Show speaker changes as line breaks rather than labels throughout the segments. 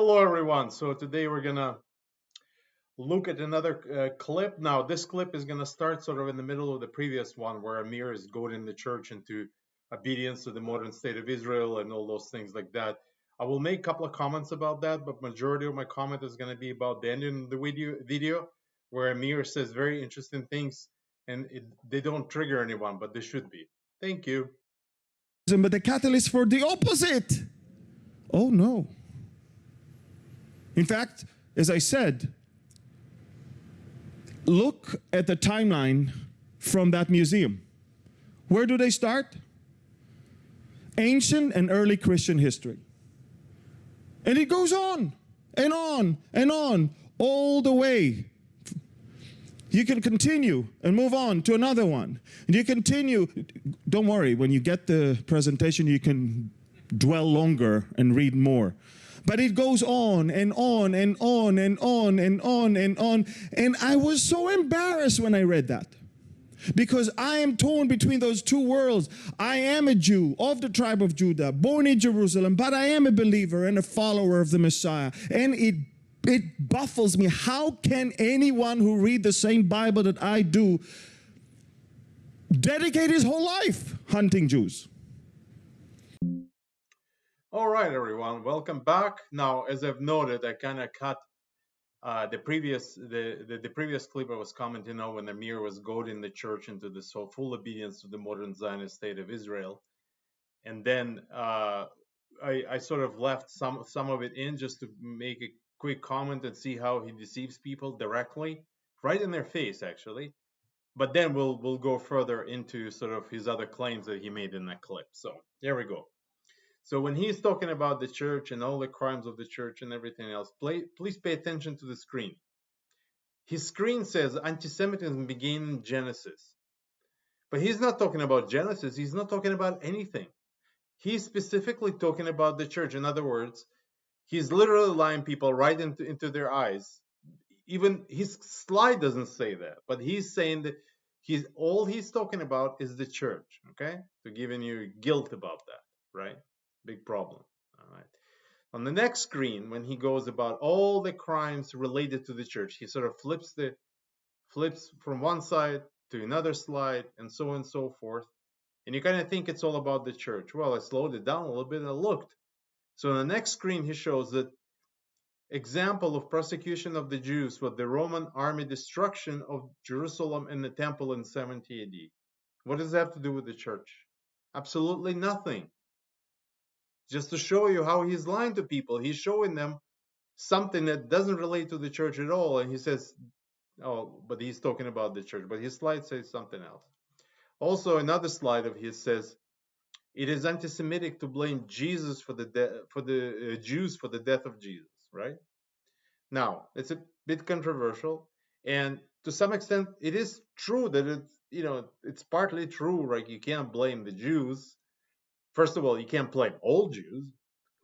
Hello, everyone. So today we're gonna look at another clip. Now, this clip is gonna start sort of in the middle of the previous one, where Amir is goading the church into obedience to the modern state of Israel and all those things like that. I will make a couple of comments about that, but majority of my comment is gonna be about the end of the video where Amir says very interesting things, and they don't trigger anyone, but they should be. Thank you.
But the catalyst for the opposite. Oh no. In fact, as I said, look at the timeline from that museum. Where do they start? Ancient and early Christian history. And it goes on and on and on all the way. You can continue and move on to another one. And you continue. Don't worry, when you get the presentation, you can dwell longer and read more. But it goes on and on and on and on and on and on. And I was so embarrassed when I read that, because I am torn between those two worlds. I am a Jew of the tribe of Judah, born in Jerusalem, but I am a believer and a follower of the Messiah. And it baffles me. How can anyone who read the same Bible that I do dedicate his whole life hunting Jews?
All right, everyone, welcome back. Now, as I've noted, I kind of cut the previous clip I was commenting on when Amir was goading the church into this whole full obedience to the modern Zionist state of Israel, and then I sort of left some of it in just to make a quick comment and see how he deceives people directly, right in their face, actually. But then we'll go further into sort of his other claims that he made in that clip. So there we go. So when he's talking about the church and all the crimes of the church and everything else, please pay attention to the screen. His screen says anti-Semitism began in Genesis. But he's not talking about Genesis. He's not talking about anything. He's specifically talking about the church. In other words, he's literally lying people right into their eyes. Even his slide doesn't say that, but he's saying that all he's talking about is the church, okay? So giving you guilt about that, right? Big problem. All right. On the next screen, when he goes about all the crimes related to the church, he sort of flips from one side to another slide and so on and so forth. And you kind of think it's all about the church. Well, I slowed it down a little bit and I looked. So on the next screen, he shows that example of persecution of the Jews was the Roman army destruction of Jerusalem and the temple in 70 AD. What does that have to do with the church? Absolutely nothing. Just to show you how he's lying to people. He's showing them something that doesn't relate to the church at all. And he says, oh, but he's talking about the church. But his slide says something else. Also, another slide of his says, it is anti-Semitic to blame Jesus for the Jews for the death of Jesus, right? Now, it's a bit controversial, and to some extent, it is true that it's partly true, right? You can't blame the Jews. First of all, you can't blame all Jews.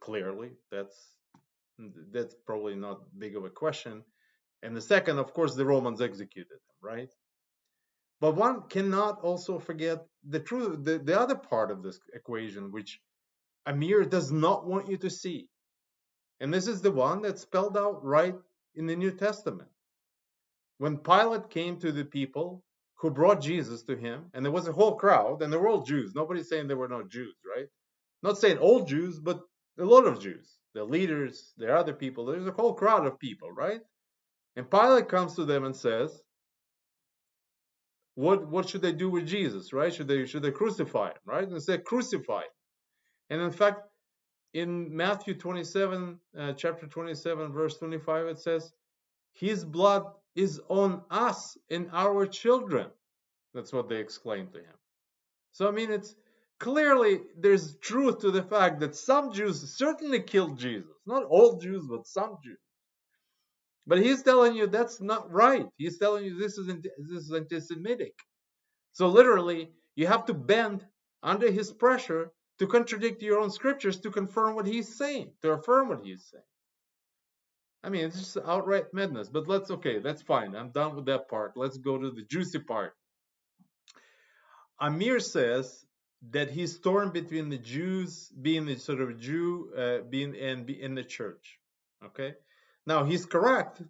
Clearly, that's probably not big of a question. And the second, of course, the Romans executed them, right? But one cannot also forget the other part of this equation, which Amir does not want you to see. And this is the one that's spelled out right in the New Testament. When Pilate came to the people who brought Jesus to him, and there was a whole crowd, and they were all Jews. Nobody's saying they were not Jews, right? Not saying all Jews, but a lot of Jews. The leaders, there are other people. There's a whole crowd of people, right? And Pilate comes to them and says, what should they do with Jesus, right? Should they crucify him, right? And they said, crucify him. And in fact, in Matthew 27, chapter 27, verse 25, it says, his blood is on us and our children. That's what they exclaimed to him. So, I mean, it's clearly there's truth to the fact that some Jews certainly killed Jesus. Not all Jews, but some Jews. But he's telling you that's not right. He's telling you this is anti-Semitic. So literally, you have to bend under his pressure to contradict your own scriptures to confirm what he's saying, to affirm what he's saying. I mean, it's just outright madness. But that's fine. I'm done with that part. Let's go to the juicy part. Amir says that he's torn between the Jews being the sort of Jew being in the church. Okay. Now he's correct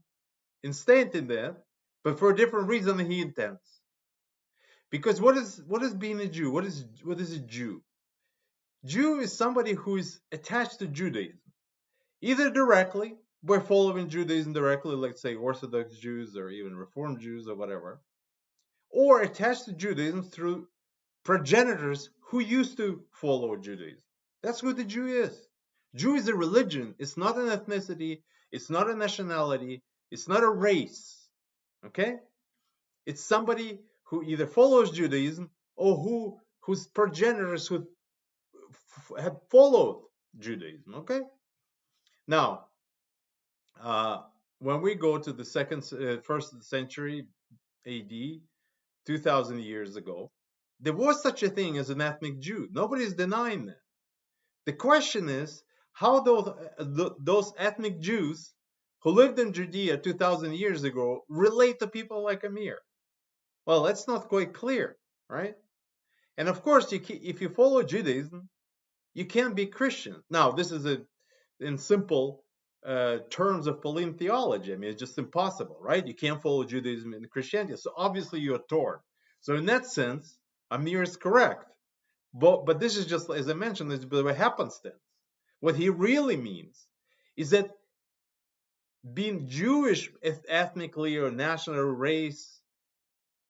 in stating that, but for a different reason than he intends. Because what is being a Jew? What is a Jew? Jew is somebody who is attached to Judaism, either directly by following Judaism directly, like say Orthodox Jews or even Reformed Jews or whatever, or attached to Judaism through progenitors who used to follow Judaism. That's who the Jew is. Jew is a religion. It's not an ethnicity. It's not a nationality. It's not a race. Okay? It's somebody who either follows Judaism or whose progenitors who have followed Judaism. Okay? Now, uh, when we go to the first century AD, 2,000 years ago, there was such a thing as an ethnic Jew. Nobody's denying that. The question is how those ethnic Jews who lived in Judea 2,000 years ago relate to people like Amir. Well, that's not quite clear, right? And of course, if you follow Judaism, you can't be Christian. Now, this is in simple terms of Pauline theology. I mean, it's just impossible, right? You can't follow Judaism and Christianity. So obviously, you're torn. So in that sense, Amir is correct. But this is just, as I mentioned, it's a bit of a happenstance. What he really means is that being Jewish ethnically or national or race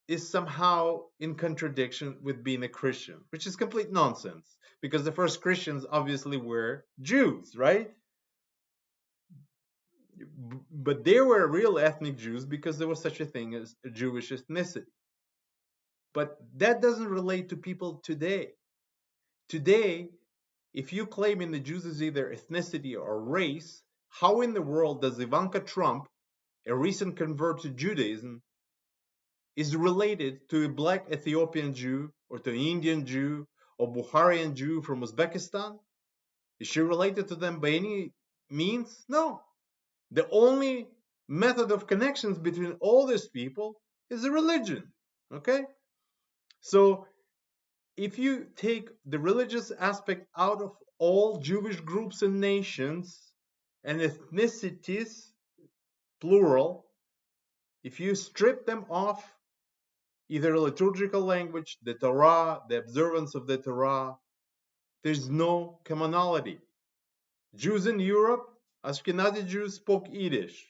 is somehow in contradiction with being a Christian, which is complete nonsense because the first Christians obviously were Jews, right? But they were real ethnic Jews because there was such a thing as a Jewish ethnicity. But that doesn't relate to people today. Today, if you claim in the Jews is either ethnicity or race, how in the world does Ivanka Trump, a recent convert to Judaism, is related to a black Ethiopian Jew or to an Indian Jew or Bukharian Jew from Uzbekistan? Is she related to them by any means? No. The only method of connections between all these people is a religion. Okay? So if you take the religious aspect out of all Jewish groups and nations and ethnicities, plural, if you strip them off, either liturgical language, the Torah, the observance of the Torah, there's no commonality. Jews in Europe, Ashkenazi Jews spoke Yiddish.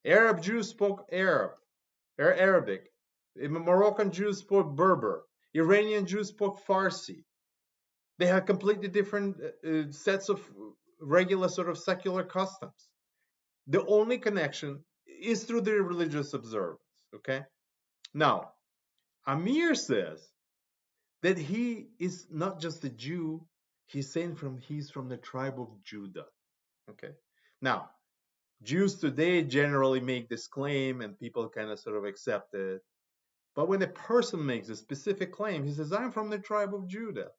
Arab Jews spoke Arabic. Moroccan Jews spoke Berber. Iranian Jews spoke Farsi. They had completely different sets of regular sort of secular customs. The only connection is through the religious observance. Okay. Now, Amir says that he is not just a Jew. He's saying he's from the tribe of Judah. Okay. Now, Jews today generally make this claim, and people kind of sort of accept it. But when a person makes a specific claim, he says, "I'm from the tribe of Judah."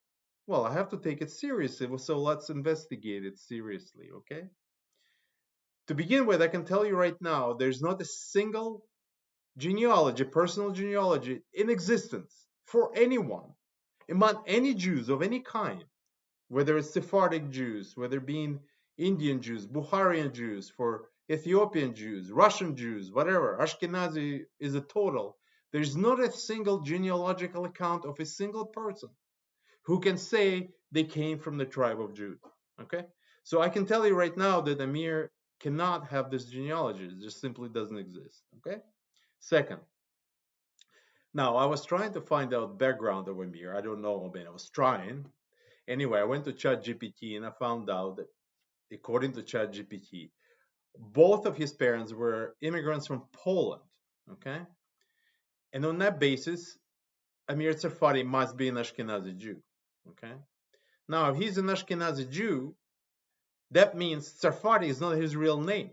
Well, I have to take it seriously, so let's investigate it seriously, okay? To begin with, I can tell you right now, there's not a single genealogy, personal genealogy in existence for anyone, among any Jews of any kind, whether it's Sephardic Jews, whether being Indian Jews, Bukharian Jews, for Ethiopian Jews, Russian Jews, whatever, Ashkenazi is a total. There's not a single genealogical account of a single person who can say they came from the tribe of Judah. Okay? So I can tell you right now that Amir cannot have this genealogy. It just simply doesn't exist. Okay? Second, now I was trying to find out background of Amir. I don't know, I mean, I was trying. Anyway, I went to ChatGPT and I found out that according to ChatGPT, both of his parents were immigrants from Poland. Okay? And on that basis, Amir Tsarfati must be an Ashkenazi Jew. Okay? Now, if he's an Ashkenazi Jew, that means Tsarfati is not his real name,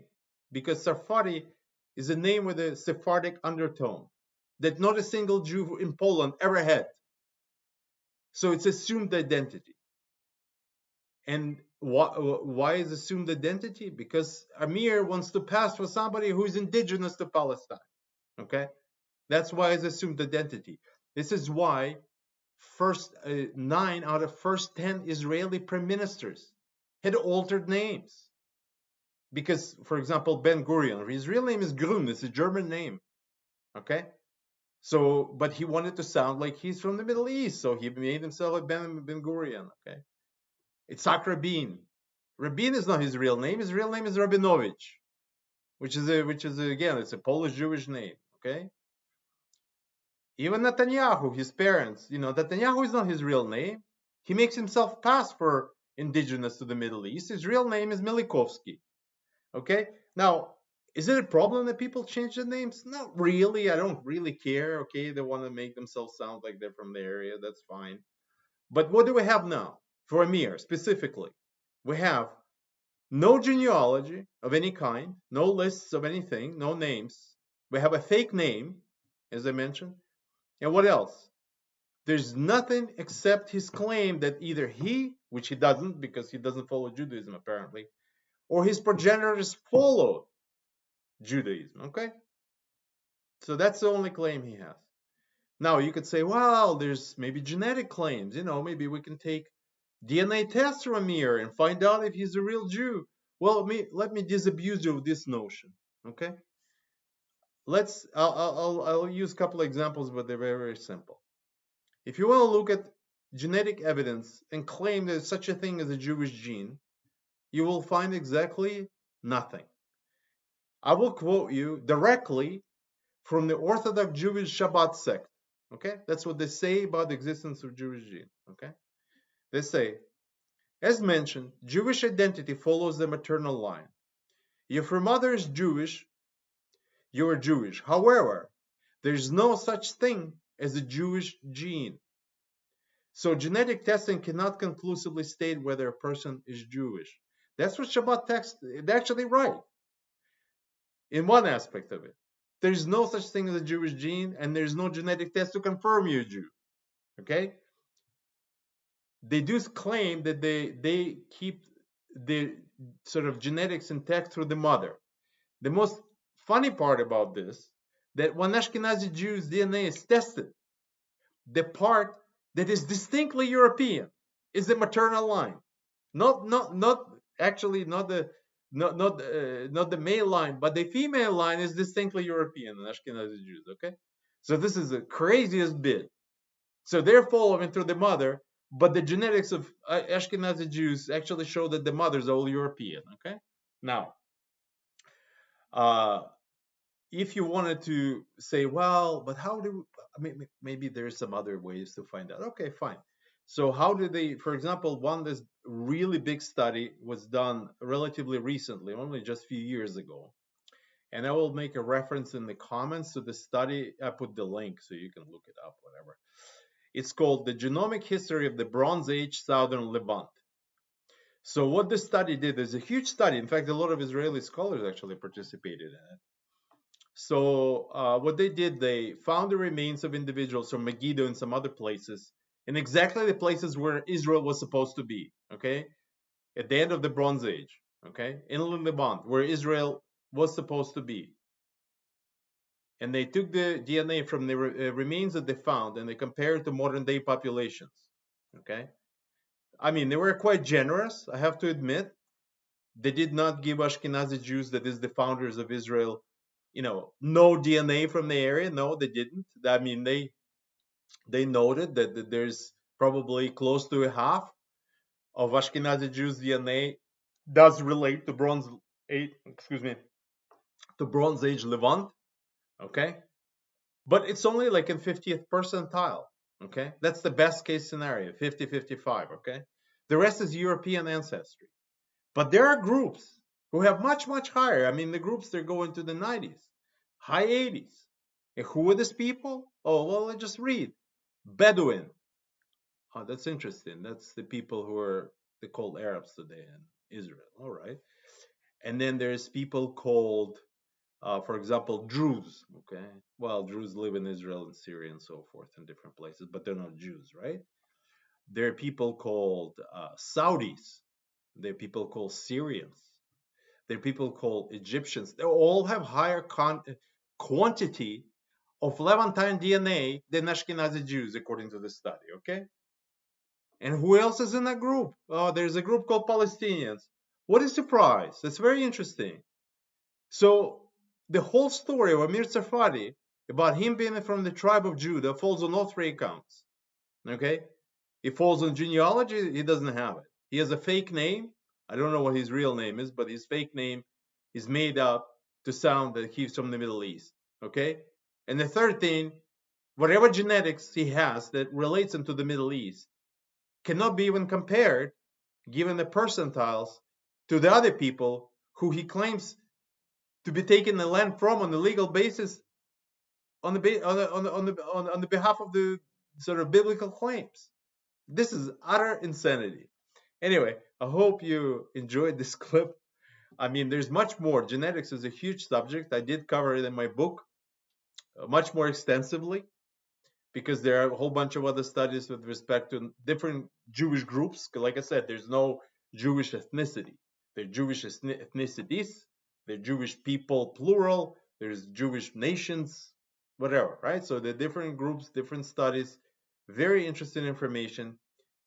because Tsarfati is a name with a Sephardic undertone that not a single Jew in Poland ever had. So it's assumed identity. And why is assumed identity? Because Amir wants to pass for somebody who is indigenous to Palestine. Okay? That's why it's assumed identity. This is why first 9 out of first 10 Israeli prime ministers had altered names. Because, for example, Ben Gurion, his real name is Grun. It's a German name. Okay. So, but he wanted to sound like he's from the Middle East, so he made himself a Ben Gurion. Okay. Itzhak Rabin. Rabin is not his real name. His real name is Rabinovich, which is again, it's a Polish Jewish name. Okay. Even Netanyahu, his parents, Netanyahu is not his real name. He makes himself pass for indigenous to the Middle East. His real name is Milikovsky. Okay. Now, is it a problem that people change their names? Not really. I don't really care. Okay. They want to make themselves sound like they're from the area. That's fine. But what do we have now for Amir specifically? We have no genealogy of any kind, no lists of anything, no names. We have a fake name, as I mentioned. And what else? There's nothing except his claim that either he, which he doesn't because he doesn't follow Judaism apparently, or his progenitors followed Judaism. Okay? So that's the only claim he has. Now you could say, well, there's maybe genetic claims. Maybe we can take DNA tests from Amir and find out if he's a real Jew. Well, let me disabuse you of this notion. Okay? I'll use a couple of examples, but they're very, very simple. If you want to look at genetic evidence and claim there's such a thing as a Jewish gene, you will find exactly nothing. I will quote you directly from the Orthodox Jewish Shabbat sect. Okay, that's what they say about the existence of Jewish gene. Okay, they say, as mentioned, Jewish identity follows the maternal line. If your mother is Jewish, you are Jewish. However, there's no such thing as a Jewish gene. So genetic testing cannot conclusively state whether a person is Jewish. That's what Shabbat text is actually right in one aspect of it. There's no such thing as a Jewish gene, and there's no genetic test to confirm you're a Jew. Okay? They do claim that they keep the sort of genetics intact through the mother. The most funny part about this, that when Ashkenazi Jews' DNA is tested, the part that is distinctly European is the maternal line, not actually not the male line, but the female line is distinctly European in Ashkenazi Jews. Okay, so this is the craziest bit. So they're following through the mother, but the genetics of Ashkenazi Jews actually show that the mothers are all European. Okay, now, if you wanted to say, well, but how do maybe there's some other ways to find out? Okay, fine. So how do they, for example, this really big study was done relatively recently, only just a few years ago. And I will make a reference in the comments to the study. I put the link so you can look it up, whatever. It's called The Genomic History of the Bronze Age Southern Levant. So what this study did is a huge study. In fact, a lot of Israeli scholars actually participated in it. So what they did, they found the remains of individuals from Megiddo and some other places, in exactly the places where Israel was supposed to be, okay, at the end of the Bronze Age, okay, in Levant, where Israel was supposed to be. And they took the DNA from the remains that they found, and they compared it to modern day populations, okay. I mean, they were quite generous, I have to admit. They did not give Ashkenazi Jews, that is the founders of Israel, no DNA from the area. No, they didn't. I mean, they noted that there's probably close to a half of Ashkenazi Jews' DNA does relate to Bronze Age Levant. Okay, but it's only like in 50th percentile. Okay, that's the best case scenario, 50-55. Okay, the rest is European ancestry. But there are groups who have much, much higher. I mean, the groups, they're going to the 90s, high 80s. And who are these people? Oh, well, let's just read. Bedouin. Oh, that's interesting. That's the people who are, they called Arabs today in Israel. All right. And then there's people called, for example, Druze. Okay. Well, Druze live in Israel and Syria and so forth in different places, but they're not Jews, right? There are people called Saudis. There are people called Syrians. There are people called Egyptians. They all have higher quantity of Levantine DNA than Ashkenazi Jews, according to the study, okay? And who else is in that group? Oh, there's a group called Palestinians. What a surprise. That's very interesting. So the whole story of Amir Tsarfati about him being from the tribe of Judah falls on all three accounts. Okay? It falls on genealogy, he doesn't have it. He has a fake name. I don't know what his real name is, but his fake name is made up to sound that he's from the Middle East. Okay? And the third thing, whatever genetics he has that relates him to the Middle East cannot be even compared, given the percentiles, to the other people who he claims to be taking the land from on the legal basis on the behalf of the sort of biblical claims. This is utter insanity. Anyway, I hope you enjoyed this clip. I mean, there's much more. Genetics is a huge subject. I did cover it in my book much more extensively, because there are a whole bunch of other studies with respect to different Jewish groups. Like I said, there's no Jewish ethnicity. There are Jewish ethnicities, there are Jewish people, plural, there's Jewish nations, whatever, right? So there are different groups, different studies, very interesting information.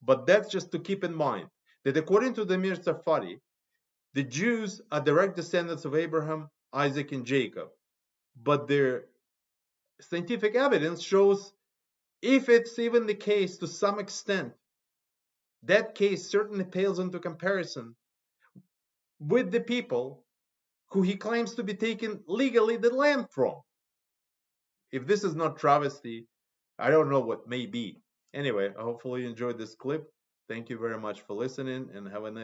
But that's just to keep in mind that according to the Amir Tsarfati, the Jews are direct descendants of Abraham, Isaac, and Jacob. But their scientific evidence shows, if it's even the case to some extent, that case certainly pales into comparison with the people who he claims to be taking legally the land from. If this is not travesty, I don't know what may be. Anyway, I hopefully you enjoyed this clip. Thank you very much for listening, and have a nice